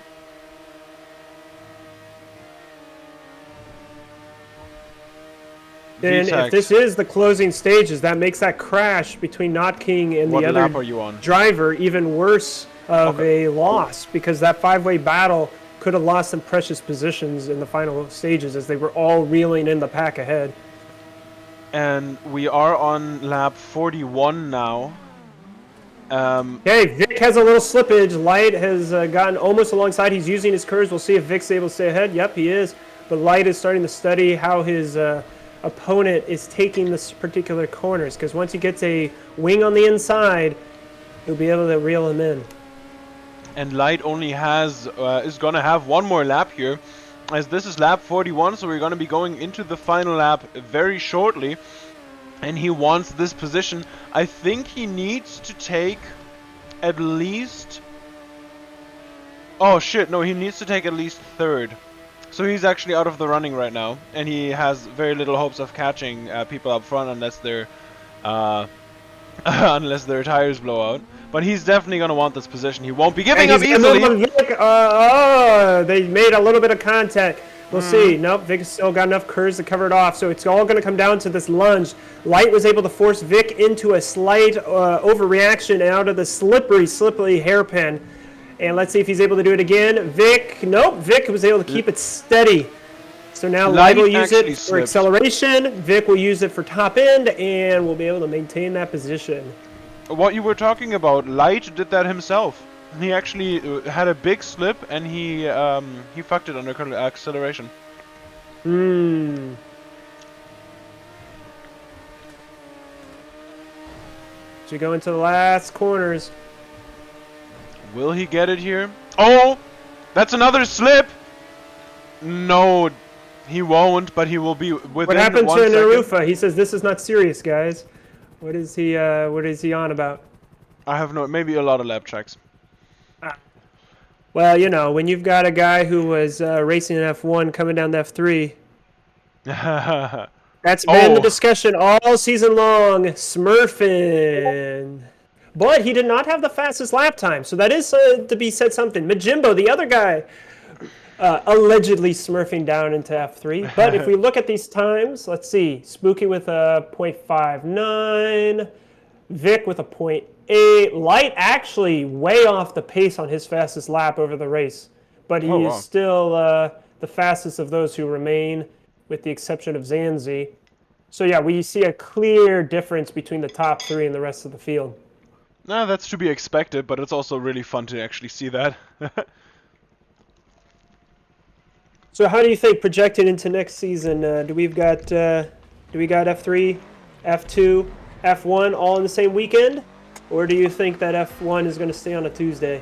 [SPEAKER 2] Then if this is the closing stages, that makes that crash between Not King and the other
[SPEAKER 1] lap are you on?
[SPEAKER 2] driver even worse of a loss, because that 5-way battle could have lost some precious positions in the final stages as they were all reeling in the pack ahead.
[SPEAKER 1] And we are on lap 41 now.
[SPEAKER 2] Okay, Vic has a little slippage. Light has gotten almost alongside. He's using his curves. We'll see if Vic's able to stay ahead. Yep, he is. But Light is starting to study how his opponent is taking this particular corners, because once he gets a wing on the inside, he'll be able to reel him in.
[SPEAKER 1] And Light only has, is going to have one more lap here, as this is lap 41, so we're going to be going into the final lap very shortly. And he wants this position. I think he needs to take at least... Oh shit, no, he needs to take at least 3rd. So he's actually out of the running right now, and he has very little hopes of catching people up front unless their unless their tires blow out. But he's definitely going to want this position. He won't be giving up easily.
[SPEAKER 2] They made a little bit of contact. We'll see. Nope, Vic has still got enough curves to cover it off. So it's all going to come down to this lunge. Light was able to force Vic into a slight overreaction out of the slippery hairpin. And let's see if he's able to do it again. Vic, nope, Vic was able to keep it steady. So now Light will use it for acceleration. Vic will use it for top end, and we'll be able to maintain that position.
[SPEAKER 1] What you were talking about, Light did that himself. He actually had a big slip, and he fucked it under acceleration.
[SPEAKER 2] So we go into the last corners.
[SPEAKER 1] Will he get it here? Oh! That's another slip! No, he won't, but he will be within 1 second.
[SPEAKER 2] What happened to Narufa? He says this is not serious, guys. What is he on about?
[SPEAKER 1] I have no... Maybe a lot of lap tracks.
[SPEAKER 2] Well, you know, when you've got a guy who was racing in F1 coming down to F3, that's been the discussion all season long, smurfing. But he did not have the fastest lap time, so that is to be said something. Majimbo, the other guy, allegedly smurfing down into F3. But if we look at these times, let's see. Spooky with a 0.59. Vic with a 0.8. Light actually way off the pace on his fastest lap over the race. But he is still the fastest of those who remain, with the exception of Zanzi. So yeah, we see a clear difference between the top 3 and the rest of the field.
[SPEAKER 1] No, that's to be expected, but it's also really fun to actually see that.
[SPEAKER 2] So how do you think projected into next season? Do we got F3, F2, F1 all in the same weekend, or do you think that F1 is going to stay on a Tuesday?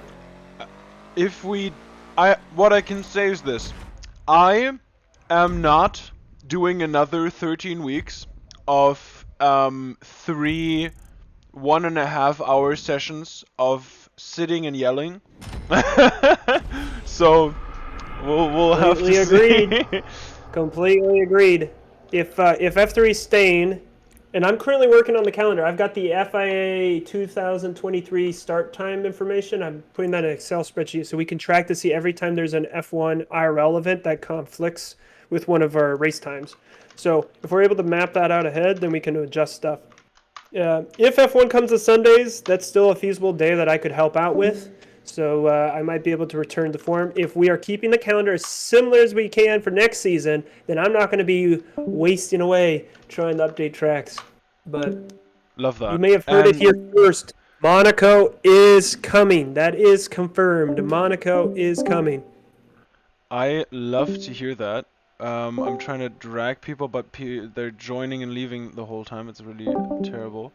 [SPEAKER 1] what I can say is this: I am not doing another 13 weeks of 3 1.5 hour sessions of sitting and yelling. So we'll have to
[SPEAKER 2] Completely
[SPEAKER 1] see.
[SPEAKER 2] Completely agreed. If F3 is staying, and I'm currently working on the calendar. I've got the FIA 2023 start time information. I'm putting that in an Excel spreadsheet so we can track to see every time there's an F1 IRL event that conflicts with one of our race times. So if we're able to map that out ahead, then we can adjust stuff. If F1 comes to Sundays, that's still a feasible day that I could help out with. So I might be able to return to form. If we are keeping the calendar as similar as we can for next season, then I'm not going to be wasting away trying to update tracks. But
[SPEAKER 1] Love that.
[SPEAKER 2] you may have heard it here first. Monaco is coming. That is confirmed. Monaco is coming.
[SPEAKER 1] I love to hear that. I'm trying to drag people, but they're joining and leaving the whole time. It's really terrible.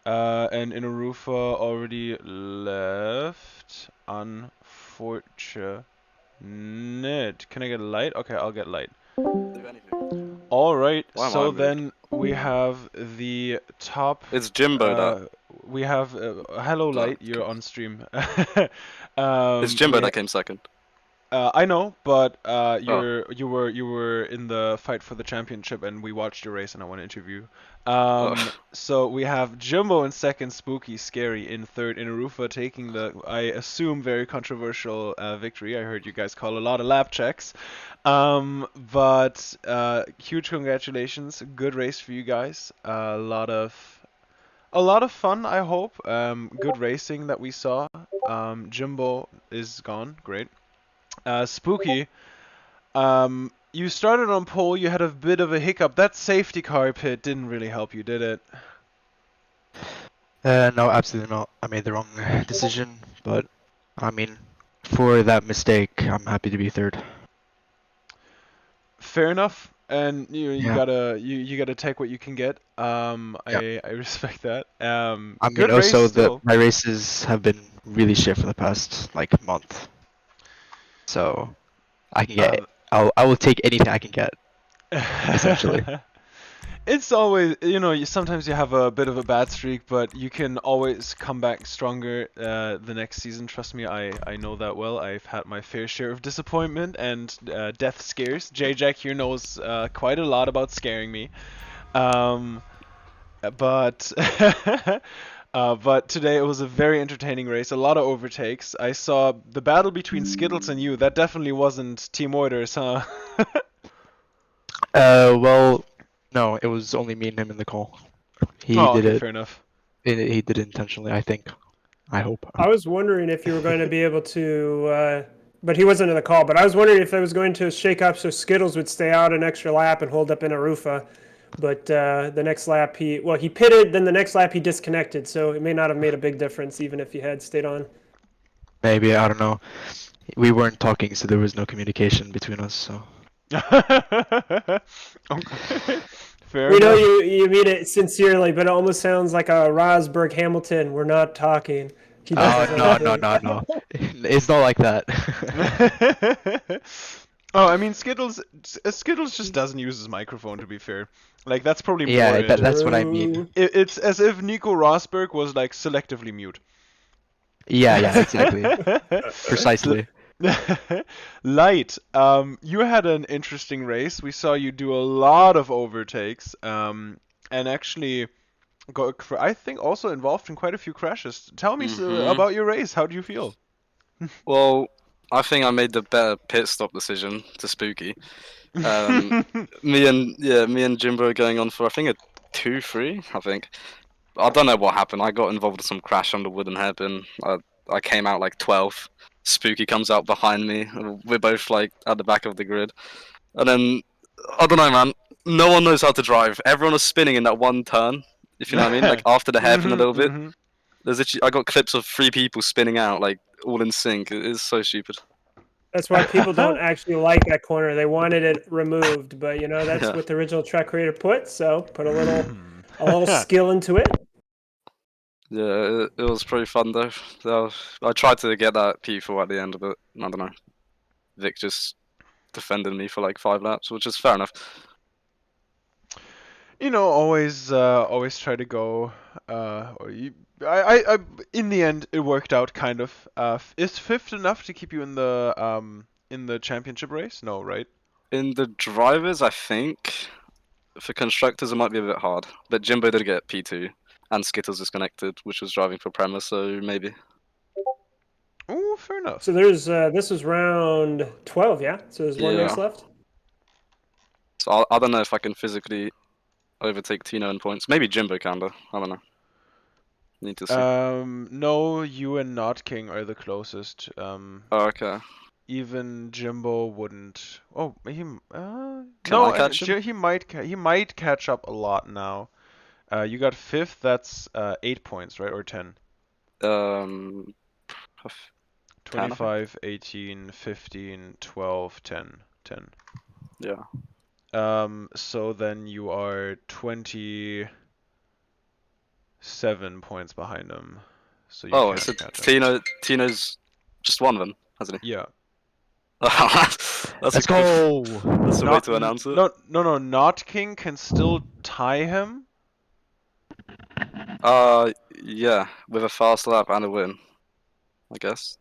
[SPEAKER 1] And Inarufa already left. Unfortunate. Can I get light? Okay, I'll get light. Alright, so then we have the top...
[SPEAKER 3] It's Jimbo
[SPEAKER 1] we have... hello Light, you're on stream.
[SPEAKER 3] It's Jimbo that came second.
[SPEAKER 1] I know, but you were in the fight for the championship, and we watched your race, and I want to interview. So we have Jumbo in second, Spooky, Scary in third, Inarufa taking the, I assume, very controversial victory. I heard you guys call a lot of lap checks, but huge congratulations, good race for you guys. A lot of fun, I hope. Good racing that we saw. Jumbo is gone, great. Spooky, you started on pole, you had a bit of a hiccup. That safety car pit didn't really help you, did it?
[SPEAKER 4] No, absolutely not. I made the wrong decision, but I mean, for that mistake, I'm happy to be third.
[SPEAKER 1] Fair enough, and you
[SPEAKER 4] Yeah.
[SPEAKER 1] gotta take what you can get. I respect that.
[SPEAKER 4] I mean,
[SPEAKER 1] good
[SPEAKER 4] also
[SPEAKER 1] race still.
[SPEAKER 4] my races have been really shit for the past like month, so I can get. I will take anything I can get. Essentially.
[SPEAKER 1] It's always, sometimes you have a bit of a bad streak, but you can always come back stronger the next season. Trust me, I know that well. I've had my fair share of disappointment and death scares. Jay-Jak here knows quite a lot about scaring me. But but today it was a very entertaining race, a lot of overtakes. I saw the battle between Skittles and you. That definitely wasn't Team Orders, huh?
[SPEAKER 4] Well, no, it was only me and him in the call. He did it.
[SPEAKER 1] Fair enough.
[SPEAKER 4] He did it intentionally, I think. I hope.
[SPEAKER 2] I was wondering if you were going to be able to, but he wasn't in the call, but I was wondering if it was going to shake up so Skittles would stay out an extra lap and hold up Inarufa. But the next lap he pitted, then the next lap he disconnected, so it may not have made a big difference even if he had stayed on.
[SPEAKER 4] Maybe, I don't know. We weren't talking, so there was no communication between us, so.
[SPEAKER 1] Okay. Fair
[SPEAKER 2] We know
[SPEAKER 1] enough.
[SPEAKER 2] you mean it sincerely, but it almost sounds like a Rosberg Hamilton. We're not talking.
[SPEAKER 4] Oh, no. It's not like that.
[SPEAKER 1] Oh, I mean, Skittles just doesn't use his microphone, to be fair. Like, that's probably more
[SPEAKER 4] Yeah,
[SPEAKER 1] it.
[SPEAKER 4] that's what I mean.
[SPEAKER 1] It's as if Nico Rosberg was, like, selectively mute.
[SPEAKER 4] Yeah, exactly. Precisely.
[SPEAKER 1] Light, you had an interesting race. We saw you do a lot of overtakes, and actually I think also involved in quite a few crashes. Tell me about your race. How do you feel?
[SPEAKER 3] Well, I think I made the better pit stop decision to Spooky. Me and Jimbo are going on for, I think, a 2-3, I think. I don't know what happened. I got involved in some crash on the wooden hairpin. I came out like 12th. Spooky comes out behind me. We're both like at the back of the grid. And then, I don't know, man. No one knows how to drive. Everyone was spinning in that one turn, if you know what I mean. Like after the hairpin a little bit. I got clips of 3 people spinning out, like all in sync. It is so stupid.
[SPEAKER 2] That's why people don't actually like that corner. They wanted it removed, but that's what the original track creator put. So put a little skill into it.
[SPEAKER 3] Yeah, it was pretty fun though. I tried to get that P4 at the end, but I don't know. Vic just defended me for like 5 laps, which is fair enough.
[SPEAKER 1] You know, always try to go. In the end, it worked out kind of. Is fifth enough to keep you in the championship race? No, right?
[SPEAKER 3] In the drivers, I think. For constructors, it might be a bit hard. But Jimbo did get P2, and Skittles disconnected, which was driving for Prema, so maybe.
[SPEAKER 1] Oh, fair enough.
[SPEAKER 2] So there's this is round 12, yeah. So there's one race
[SPEAKER 3] Yeah.
[SPEAKER 2] left.
[SPEAKER 3] So I don't know if I can physically overtake Tino in points. Maybe Jimbo can though. I don't know. Need to see.
[SPEAKER 1] No, you and Not King are the closest.
[SPEAKER 3] Oh, okay.
[SPEAKER 1] Even Jimbo wouldn't. Oh,
[SPEAKER 3] Can
[SPEAKER 1] no,
[SPEAKER 3] I catch him?
[SPEAKER 1] he might catch up a lot now. You got fifth. That's 8 points, right, or 10?
[SPEAKER 3] 10, I
[SPEAKER 1] 25, 18, 15, 12, 10, 10.
[SPEAKER 3] Yeah.
[SPEAKER 1] So then you are 27 points behind him. So you
[SPEAKER 3] Oh,
[SPEAKER 1] can't
[SPEAKER 3] so
[SPEAKER 1] catch up.
[SPEAKER 3] Tino's just won then, hasn't he?
[SPEAKER 1] Yeah.
[SPEAKER 3] That's
[SPEAKER 4] Let's
[SPEAKER 3] a cool,
[SPEAKER 4] go.
[SPEAKER 3] That's the way to announce it.
[SPEAKER 1] No, Not King can still tie him.
[SPEAKER 3] Yeah, with a fast lap and a win, I guess.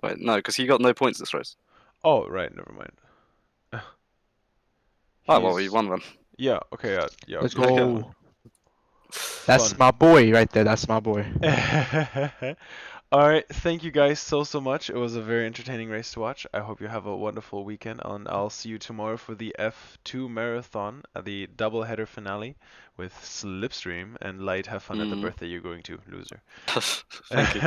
[SPEAKER 3] Wait, no, because he got no points this race.
[SPEAKER 1] Oh, right, never mind.
[SPEAKER 3] Oh, well, he won then.
[SPEAKER 1] Yeah, okay, yeah.
[SPEAKER 4] Let's
[SPEAKER 1] okay.
[SPEAKER 4] go. That's
[SPEAKER 1] Fun.
[SPEAKER 4] my boy right there. That's my boy.
[SPEAKER 1] Alright, thank you guys so much. It was a very entertaining race to watch. I hope you have a wonderful weekend, and I'll see you tomorrow for the F2 marathon, the double-header finale with Slipstream and Light. Have fun at the birthday you're going to, loser.
[SPEAKER 3] Thank you.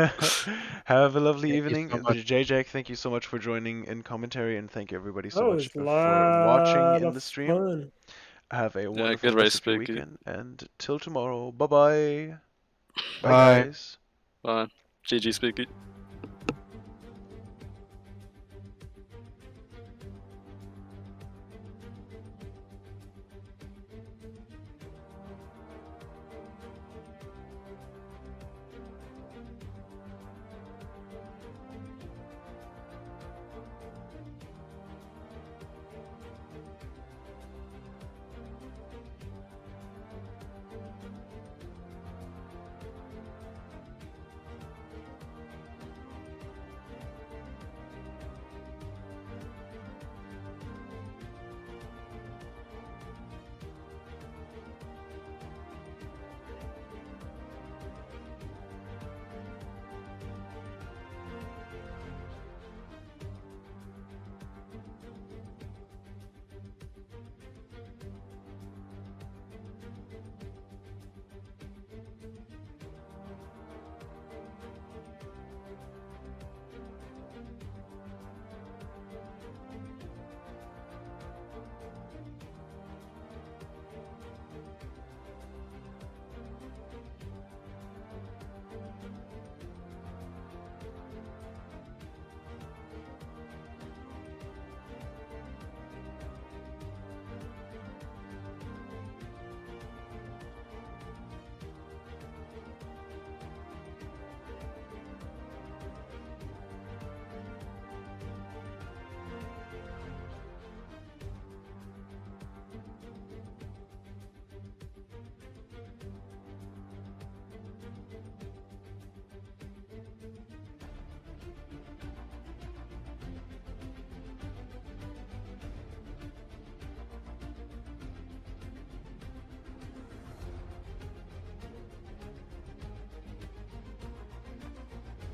[SPEAKER 1] Have a lovely
[SPEAKER 4] Thank you
[SPEAKER 1] evening.
[SPEAKER 4] so much.
[SPEAKER 1] Jay-Jak, thank you so much for joining in commentary, and thank you everybody so
[SPEAKER 2] Oh, it
[SPEAKER 1] much
[SPEAKER 2] was a
[SPEAKER 1] for watching
[SPEAKER 2] lot
[SPEAKER 1] in
[SPEAKER 2] of
[SPEAKER 1] the stream.
[SPEAKER 2] fun.
[SPEAKER 1] Have a wonderful
[SPEAKER 3] good race,
[SPEAKER 1] rest of your
[SPEAKER 3] Spooky.
[SPEAKER 1] weekend, and till tomorrow. Bye-bye. Bye,
[SPEAKER 4] Bye.
[SPEAKER 1] guys.
[SPEAKER 3] Bye. GG, Spooky.